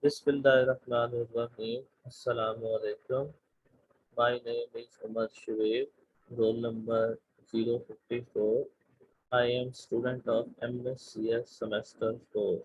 Bismillahirrahmanirrahim. Assalamu alaikum. My name is Umar Shuaib, roll number 054. I am student of MSCS semester 4.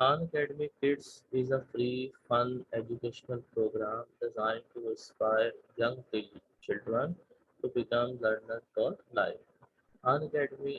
Khan Academy Kids is a free, fun educational program designed to inspire young children to become learners for life. Khan Academy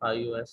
iOS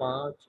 5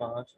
5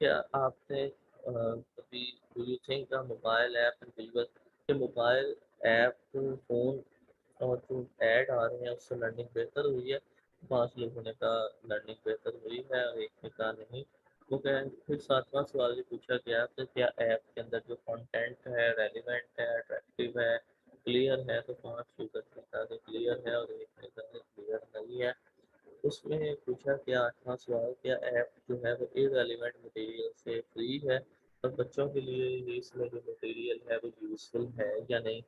کیا آپ نے کبھی do you think mobile app visual کہ mobile app phone اور جو add آ رہے ہیں اس سے لرننگ بہتر ہوئی ہے؟ 5 لوگوں نے کہا لرننگ بہتر ہوئی ہے اور ایک نے کہا نہیں۔ وہ کہ پھر 7واں سوال یہ پوچھا گیا کہ کیا ایپ کے اندر جو کنٹینٹ ہے ریلیونٹ ہے اٹریکٹیو ہے کلیئر ہے؟ تو 5 یوزر نے کہا کہ کلیئر ہے اور ایک نے کہا کہ کلیئر نہیں ہے۔ اس میں پوچھا گیا 8واں سوال کیا ایپ جو ہے وہ ارریلیونٹ مٹیریل سے فری ہے اور بچوں کے لیے یہ اس میں جو مٹیریل ہے وہ یوزفل ہے یا نہیں؟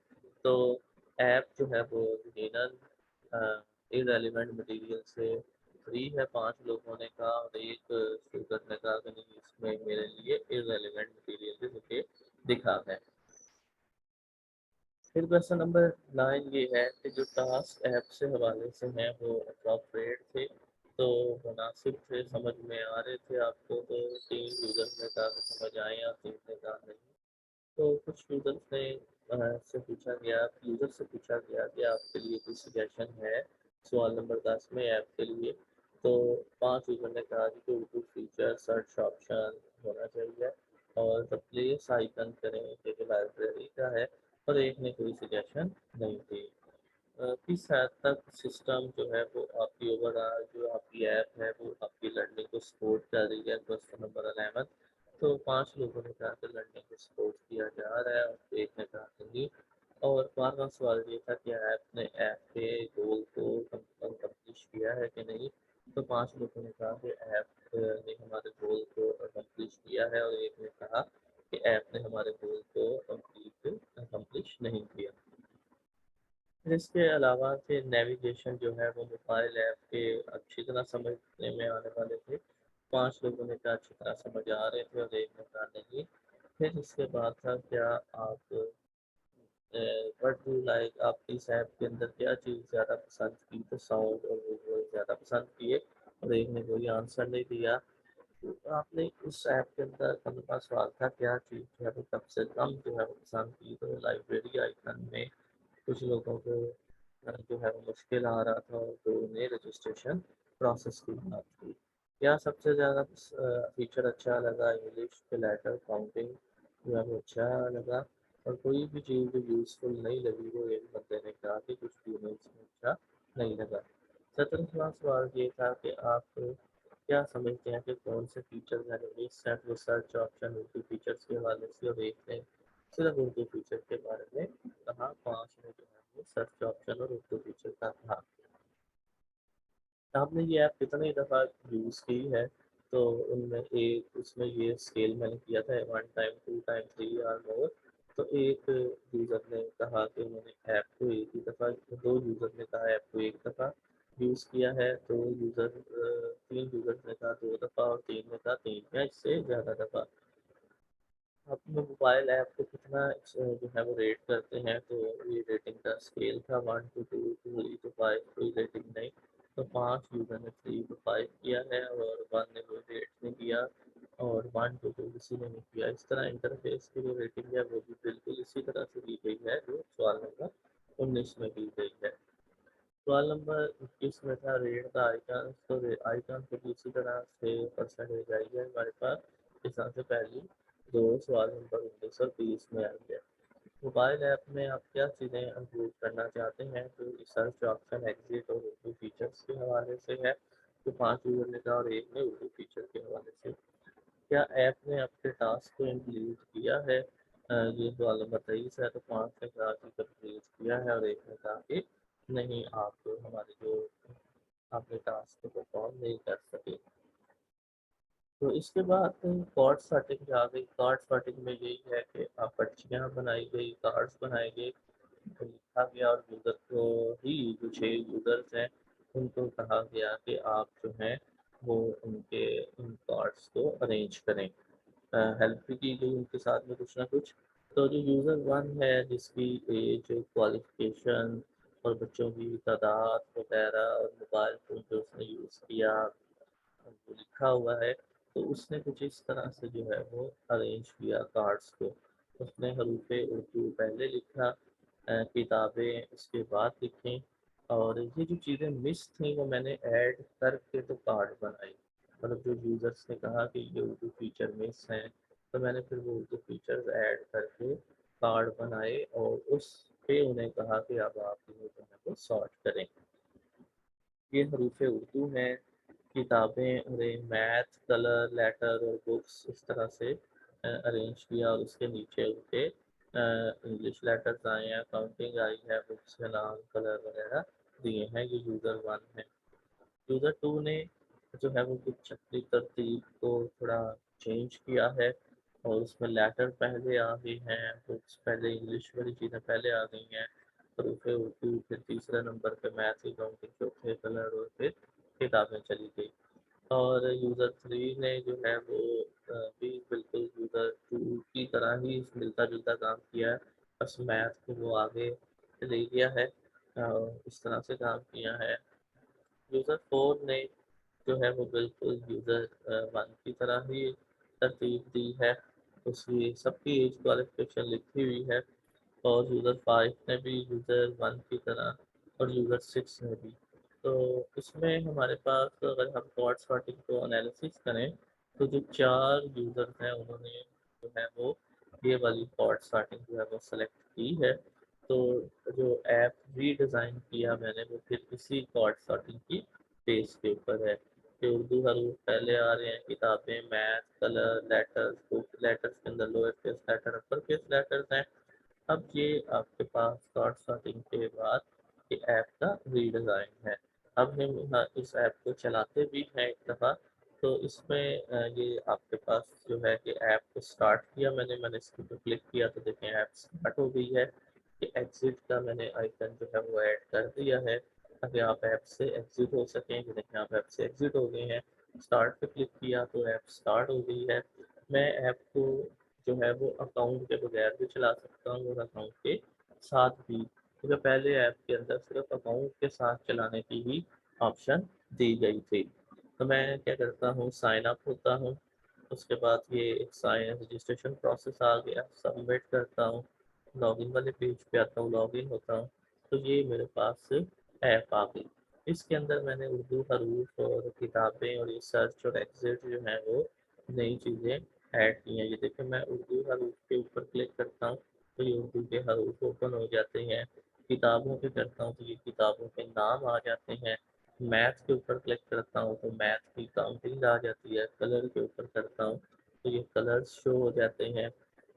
تو ایپ جو ہے وہ یقیناً ارریلیونٹ مٹیریل سے فری ہے 5 لوگوں نے کہا اور ایک اسٹوڈنٹ نے کہا کہ نہیں اس میں میرے لیے ارریلیونٹ مٹیریل بھی مجھے دکھا ہے۔ پھر کویشچن نمبر 9 یہ ہے کہ جو ٹاسک ایپ سے حوالے سے ہیں وہ اپروپریٹ تھے تو مناسب تھے سمجھ میں آ رہے تھے آپ کو؟ تو 3 یوزر نے کہا کہ سمجھ آئے اور 3 نے کہا نہیں۔ تو کچھ یوزرس نے سے پوچھا گیا یوزر سے پوچھا گیا کہ آپ کے لیے کوئی سجیشن ہے سوال نمبر 10 میں ایپ کے لیے؟ تو 5 یوزر نے کہا کہ اردو فیچر سرچ آپشن ہونا چاہیے اور دا پلیس آئیکن کریں کہ جو لائبریری کا ہے اور ایک نے کوئی سجیشن نہیں دی۔ کس حد تک سسٹم جو ہے وہ آپ کی اوور آل جو آپ کی ایپ ہے وہ آپ کی لرننگ کو سپورٹ کر رہی ہے؟ کویشچن نمبر 11 تو 5 لوگوں نے کہا کہ لرننگ کو سپورٹ کیا جا رہا ہے اور ایک نے کہا کہ نہیں۔ اور 12واں سوال یہ تھا کہ ایپ نے ایپ کے گول کو کمپلیش کیا ہے کہ نہیں؟ تو 5 لوگوں نے کہا کہ ایپ نے ہمارے گول کو کمپلیش کیا ہے اور ایک نے کہا کہ ایپ نے ہمارے گول کو کمپلیش نہیں کیا۔ پھر اس کے علاوہ کہ نیویگیشن جو ہے وہ موبائل ایپ کے اچھی طرح سمجھنے میں آنے والے تھے 5 لوگوں نے کہا اچھی طرح سمجھ آ رہے تھے اور ایک نے کہا نہیں۔ پھر اس کے بعد تھا کیا آپ وٹ ڈو لائک آپ اس ایپ کے اندر کیا چیز زیادہ پسند کی؟ تو ساؤنڈ اور ویژول زیادہ پسند کیے اور ایک نے کوئی آنسر نہیں دیا۔ تو آپ نے اس ایپ کے اندر 15واں سوال تھا کیا چیز جو ہے وہ سب سے کم جو ہے وہ پسند کی؟ تو لائبریری آئیکن میں کچھ لوگوں کو جو ہے وہ مشکل آ رہا تھا اور جو انہیں رجسٹریشن پروسیس کی بات تھی۔ کیا سب سے زیادہ فیچر اچھا لگا؟ انگلش کے لیٹر کاؤنٹنگ جو ہے وہ اچھا لگا اور کوئی بھی چیز جو یوزفل نہیں لگی وہ ایک بندے نے کہا کہ کچھ بھی نہیں اس میں اچھا نہیں لگا۔ 17واں سوال یہ تھا کہ آپ کیا سمجھتے ہیں کہ کون سے فیچر میں نے مس ہیں؟ وہ سرچ آپشن اردو فیچرس کے حوالے سے اور ایک نے صرف اردو فیچر کے بارے میں کہا۔ 5 نے جو ہے وہ سرچ آپشن اور اردو فیچر کا کہا۔ آپ نے یہ ایپ کتنی دفعہ یوز کی ہے؟ تو ان میں ایک اس میں یہ اسکیل میں نے کیا تھا 1 ٹائم 2 ٹائم 3 اور مور۔ تو ایک یوزر نے کہا کہ انہوں نے ایپ کو ایک ہی دفعہ 2 یوزر نے کہا ایپ کو ایک دفعہ یوز کیا ہے 3 یوزر نے کہا 2 دفعہ اور 3 نے کہا 3 یا اس سے زیادہ دفعہ۔ اپنے موبائل ایپ کو کتنا جو ہے وہ ریٹ کرتے ہیں؟ تو یہ ریٹنگ کا اسکیل تھا 1 to 2 to 3 to 5 کوئی ریٹنگ نہیں۔ تو 5 یوزر نے 3 to 5 کیا ہے اور 1 نے کوئی ریٹ نہیں کیا اور 1 to 2 کسی نے نہیں کیا۔ اس طرح انٹرفیس کی جو ریٹنگ ہے وہ بھی بالکل اسی طرح سے دی گئی ہے جو سوال نمبر 19 میں دی گئی ہے۔ سوال نمبر 21 میں تھا ریٹ دا آئیکن۔ تو آئیکن کو بھی اسی طرح سے پرسنٹیج آئی ہے ہمارے پاس اس طرح سے پہلی دو سوال نمبر 19 اور 20 میں آئی ہے۔ موبائل ایپ میں آپ کیا چیزیں امپروو کرنا چاہتے ہیں؟ تو سرچ آپشن ایگزٹ اور اردو فیچرس کے حوالے سے ہے تو 5 یوزر نے کہا اور ایک نے اردو فیچر کے حوالے سے۔ کیا ایپ نے اپنے ٹاسک کو انکلوڈ کیا ہے؟ یہ سوال نمبر 23 ہے تو 5 نے کہا کہ کنفیوز کیا ہے اور ایک نے کہا کہ نہیں آپ ہمارے جو اپنے ٹاسک کو پرفارم نہیں کر سکے۔ تو اس کے بعد کارڈ سیٹنگ آ گئی۔ کارڈ سیٹنگ میں یہی ہے کہ آپ پرچیاں بنائی گئی کارڈس بنائے گئے لکھا گیا اور یوزر کو ہی جو 6 یوزرس ہیں ان کو کہا گیا کہ آپ جو ہیں وہ ان کے ان کارڈس کو ارینج کریں۔ ہیلپ بھی کی گئی ان کے ساتھ میں کچھ نہ کچھ۔ تو جو یوزر 1 ہے جس کی ایج کوالیفیکیشن اور بچوں کی تعداد وغیرہ اور موبائل فون جو اس نے یوز کیا جو لکھا ہوا ہے تو اس نے کچھ اس طرح سے جو ہے وہ ارینج کیا کارڈس کو۔ اس نے حروف اردو پہلے لکھا کتابیں اس کے بعد لکھیں اور یہ جو چیزیں مس تھیں وہ میں نے ایڈ کر کے تو کارڈ بنائی۔ مطلب جو یوزرس نے کہا کہ یہ اردو فیچر مس ہیں، تو میں نے پھر وہ اردو فیچرز ایڈ کر کے کارڈ بنائے اور اس پہ انہیں کہا کہ اب آپ جو ہے وہ سارٹ کریں۔ یہ حروف اردو ہیں، کتابیں انہیں میتھ، کلر، لیٹر اور بکس اس طرح سے ارینج کیا، اور اس کے نیچے ان کے انگلش لیٹرز آئے ہیں، کاؤنٹنگ آئی ہے، بکس کے نام، کلر وغیرہ دیے ہیں۔ یہ یوزر 1 ہے۔ یوزر 2 نے جو ہے وہ کچھ اپنی ترتیب کو تھوڑا چینج کیا ہے، اور اس میں لیٹر پہلے آ گئی ہیں، بکس پہلے، انگلش والی چیزیں پہلے آ گئی ہیں، حروف اردو پھر تیسرے نمبر پہ میتھ کی کاؤنٹنگ، چوتھے کلر، اور پھر کتابیں چلی گئی۔ اور یوزر 3 نے جو ہے وہ بھی بالکل یوزر 2 کی طرح ہی ملتا جلتا کام کیا ہے، بس میتھ کو وہ آگے لے گیا ہے، اس طرح سے کام کیا ہے۔ یوزر 4 نے جو ہے وہ بالکل یوزر 1 کی طرح ہی ترتیب دی ہے، اس کی سب کی ایج کوالیفکیشن لکھی ہوئی ہے، اور یوزر 5 نے بھی یوزر 1 کی طرح، اور یوزر 6 نے بھی۔ تو اس میں ہمارے پاس اگر ہم کارڈ سارٹنگ کو انالیسس کریں تو جو 4 یوزرز ہیں انہوں نے جو ہے وہ یہ والی کارڈ سارٹنگ جو ہے وہ سلیکٹ کی ہے، تو جو ایپ ری ڈیزائن کیا میں نے وہ پھر اسی کارڈ سارٹنگ کی بیس کے اوپر ہے کہ اردو حروف پہلے آ رہے ہیں، کتابیں، math, colour, letters, book, letters کے اندر lower case letter, upper case letters ہیں۔ اب یہ آپ کے پاس کارڈ سارٹنگ کے بعد یہ ایپ کا ری ڈیزائن ہے۔ اب ہم اس ایپ کو چلاتے بھی ہیں ایک دفعہ، تو اس میں یہ آپ کے پاس جو ہے کہ ایپ کو سٹارٹ کیا میں نے اس کے اوپر کلک کیا تو دیکھیں ایپ سٹارٹ ہو گئی ہے، کہ ایگزٹ کا میں نے آئیکن جو ہے وہ ایڈ کر دیا ہے تاکہ آپ ایپ سے ایگزٹ ہو سکیں، کہ دیکھیں آپ ایپ سے ایگزٹ ہو گئے ہیں۔ سٹارٹ پہ کلک کیا تو ایپ سٹارٹ ہو گئی ہے۔ میں ایپ کو جو ہے وہ اکاؤنٹ کے بغیر بھی چلا سکتا ہوں اور اکاؤنٹ کے ساتھ بھی، کیونکہ پہلے ایپ کے اندر صرف اکاؤنٹ کے ساتھ چلانے کی ہی آپشن دی گئی تھی۔ تو میں کیا کرتا ہوں، سائن اپ ہوتا ہوں، اس کے بعد یہ ایک سائن رجسٹریشن پروسیس آ گیا، سبمٹ کرتا ہوں، لاگ ان والے پیج پہ آتا ہوں، لاگ ان ہوتا ہوں، تو یہ میرے پاس ایپ آ گئی۔ اس کے اندر میں نے اردو حروف اور کتابیں اور یہ سرچ اور ایگزٹ جو ہیں وہ نئی چیزیں ایڈ کی ہیں۔ یہ دیکھیں میں اردو حروف کے اوپر کلک کرتا ہوں تو یہ اردو کے حروف اوپن ہو جاتے ہیں، کتابوں پہ کرتا ہوں تو یہ کتابوں کے نام آ جاتے ہیں، میتھ کے اوپر کلک کرتا ہوں تو میتھ کی کاؤنٹنگ آ جاتی ہے، کلر کے اوپر کرتا ہوں تو یہ کلرز شو ہو جاتے ہیں،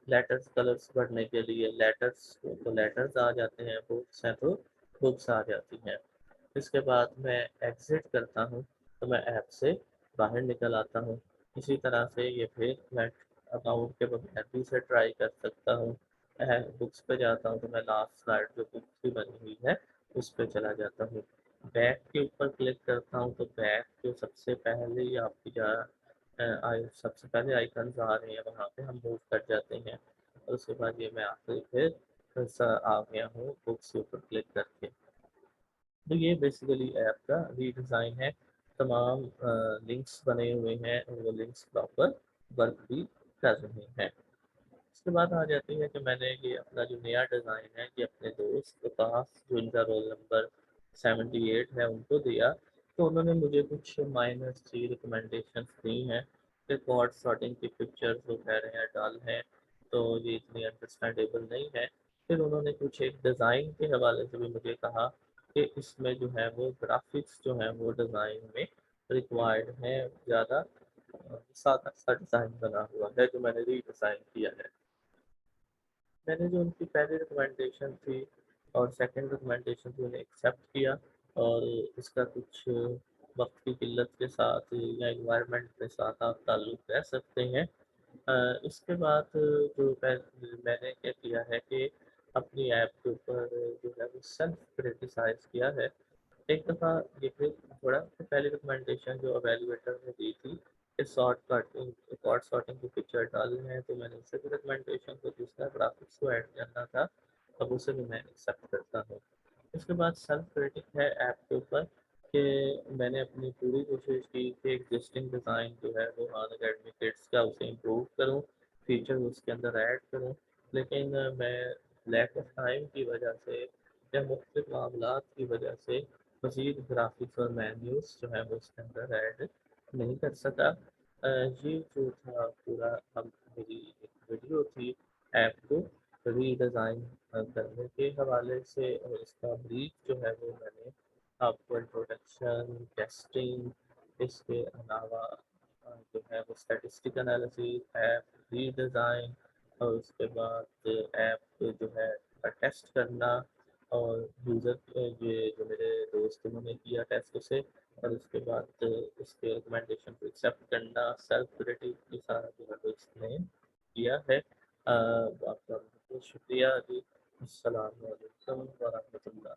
لیٹرز کلرز پڑھنے کے لیے لیٹرز تو لیٹرز آ جاتے ہیں، بکس ہیں تو بکس آ جاتی ہیں۔ اس کے بعد میں ایگزٹ کرتا ہوں تو میں ایپ سے باہر نکل آتا ہوں۔ اسی طرح سے یہ پھر میں اکاؤنٹ کے بغیر بھی سے ٹرائی کر سکتا ہوں۔ بکس پہ جاتا ہوں تو میں لاسٹ سلائڈ جو بکس کی بنی ہوئی ہے اس پہ چلا جاتا ہوں، بیک کے اوپر کلک کرتا ہوں تو بیک جو سب سے پہلے ہی آپ کی سب سے پہلے آئیکنز آ رہے ہیں وہاں پہ ہم موو کر جاتے ہیں، اور اس کے بعد یہ میں آخری پھر آ گیا ہوں بکس کے اوپر کلک کر کے۔ تو یہ بیسیکلی ایپ کا ری ڈیزائن ہے، تمام لنکس بنے ہوئے ہیں اور وہ لنکس پراپر ورک بھی کر رہے ہیں۔ اس کے بعد آ جاتی ہے کہ میں نے یہ اپنا جو نیا ڈیزائن ہے یہ اپنے دوست کے پاس جو ان کا رول نمبر 78 ہے ان کو دیا، تو انہوں نے مجھے کچھ مائنر سی ریکمنڈیشنس دی ہیں کہ کارڈ سارٹنگ کی پکچرز وہ کہہ رہے ہیں ڈال ہیں تو یہ اتنی انڈرسٹینڈیبل نہیں ہے۔ پھر انہوں نے کچھ ایک ڈیزائن کے حوالے سے بھی مجھے کہا کہ اس میں جو ہے وہ گرافکس جو ہیں وہ ڈیزائن میں ریکوائرڈ ہیں زیادہ، سادہ سا ڈیزائن بنا ہوا ہے جو میں نے ری ڈیزائن کیا ہے۔ میں نے جو ان کی پہلی ریکمنڈیشن تھی اور سیکنڈ ریکمنڈیشن تھی انہیں ایکسیپٹ کیا، اور اس کا کچھ وقت کی قلت کے ساتھ یا انوائرمنٹ کے ساتھ آپ تعلق رہ سکتے ہیں۔ اس کے بعد جو میں نے کیا کیا ہے کہ اپنی ایپ کے اوپر جو ہے وہ سیلف کریٹیسائز کیا ہے۔ ایک دفعہ یہ پھر تھوڑا پہلی ریکمنڈیشن جو اویلیویٹر نے دی تھی کہ کارڈ سارٹنگ کی پکچر ڈالنا ہے، تو میں نے اسے بھی ریکمنڈیشن کو دوسرا گرافکس کو ایڈ کرنا تھا، اب اسے بھی میں ایکسیپٹ کرتا ہوں۔ اس کے بعد سیلف ریٹنگ ہے ایپ کے اوپر کہ میں نے اپنی پوری کوشش کی کہ ایگزسٹنگ ڈیزائن جو ہے وہ آن اکیڈمی کٹس کا اسے امپروو کروں، فیچر اس کے اندر ایڈ کروں، لیکن میں لیک آف ٹائم کی وجہ سے یا مختلف معاملات کی وجہ سے مزید گرافکس اور مینیوز جو ہیں وہ اس کے اندر ایڈ نہیں کر سکا۔ یہ جو تھا پورا میری ایک ویڈیو تھی ایپ کو ری ڈیزائن کرنے کے حوالے سے، اور اس کا بریف جو ہے وہ میں نے آپ کو انٹروڈکشن، ٹیسٹنگ، اس کے علاوہ جو ہے وہ اسٹیٹسٹک انالیسس، ایپ ری ڈیزائن، اور اس کے بعد ایپ جو ہے کا ٹیسٹ کرنا، اور یوزر یہ جو میرے دوست انہوں نے کیا ٹیسٹ اسے، اور اس کے بعد اس کے ریکمنڈیشن کو ایکسیپٹ کرنا، سیلف ریٹنگ کی سارا جو ہے وہ اس نے کیا ہے۔ آپ کا بہت بہت شکریہ جی۔ السلام علیکم ورحمۃ اللہ۔